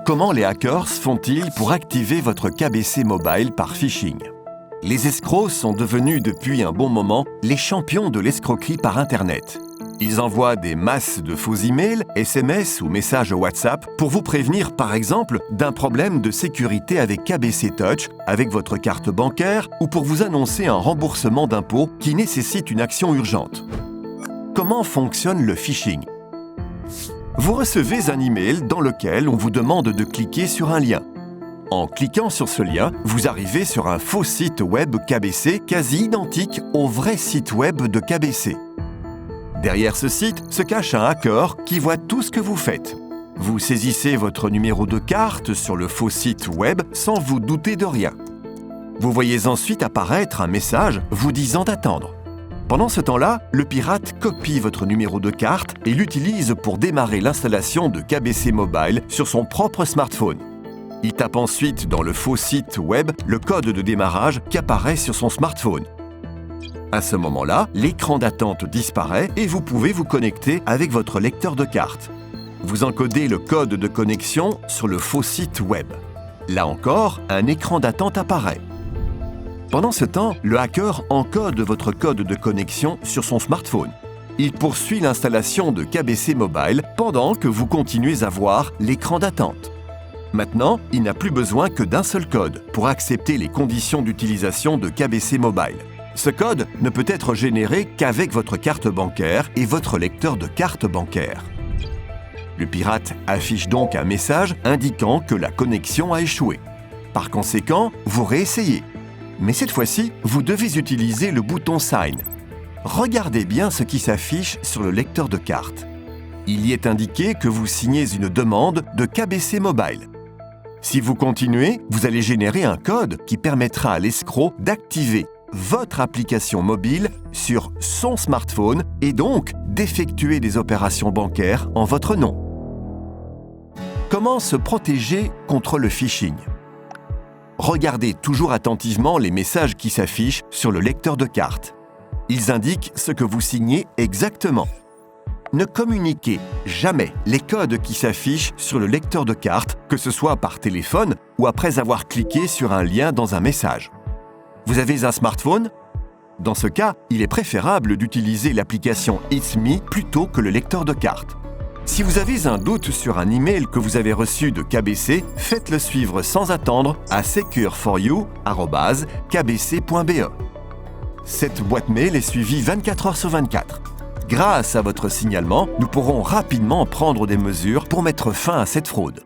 Comment les hackers font-ils pour activer votre KBC Mobile par phishing? Les escrocs sont devenus depuis un bon moment les champions de l'escroquerie par Internet. Ils envoient des masses de faux emails, SMS ou messages WhatsApp pour vous prévenir par exemple d'un problème de sécurité avec KBC Touch, avec votre carte bancaire ou pour vous annoncer un remboursement d'impôts qui nécessite une action urgente. Comment fonctionne le phishing? Vous recevez un email dans lequel on vous demande de cliquer sur un lien. En cliquant sur ce lien, vous arrivez sur un faux site web KBC quasi identique au vrai site web de KBC. Derrière ce site se cache un hacker qui voit tout ce que vous faites. Vous saisissez votre numéro de carte sur le faux site web sans vous douter de rien. Vous voyez ensuite apparaître un message vous disant d'attendre. Pendant ce temps-là, le pirate copie votre numéro de carte et l'utilise pour démarrer l'installation de KBC Mobile sur son propre smartphone. Il tape ensuite dans le faux site web le code de démarrage qui apparaît sur son smartphone. À ce moment-là, l'écran d'attente disparaît et vous pouvez vous connecter avec votre lecteur de carte. Vous encodez le code de connexion sur le faux site web. Là encore, un écran d'attente apparaît. Pendant ce temps, le hacker encode votre code de connexion sur son smartphone. Il poursuit l'installation de KBC Mobile pendant que vous continuez à voir l'écran d'attente. Maintenant, il n'a plus besoin que d'un seul code pour accepter les conditions d'utilisation de KBC Mobile. Ce code ne peut être généré qu'avec votre carte bancaire et votre lecteur de carte bancaire. Le pirate affiche donc un message indiquant que la connexion a échoué. Par conséquent, vous réessayez. Mais cette fois-ci, vous devez utiliser le bouton Sign. Regardez bien ce qui s'affiche sur le lecteur de carte. Il y est indiqué que vous signez une demande de KBC Mobile. Si vous continuez, vous allez générer un code qui permettra à l'escroc d'activer votre application mobile sur son smartphone et donc d'effectuer des opérations bancaires en votre nom. Comment se protéger contre le phishing? Regardez toujours attentivement les messages qui s'affichent sur le lecteur de carte. Ils indiquent ce que vous signez exactement. Ne communiquez jamais les codes qui s'affichent sur le lecteur de carte, que ce soit par téléphone ou après avoir cliqué sur un lien dans un message. Vous avez un smartphone? Dans ce cas, il est préférable d'utiliser l'application It's Me plutôt que le lecteur de carte. Si vous avez un doute sur un email que vous avez reçu de KBC, faites-le suivre sans attendre à secureforyou@kbc.be. Cette boîte mail est suivie 24 heures sur 24. Grâce à votre signalement, nous pourrons rapidement prendre des mesures pour mettre fin à cette fraude.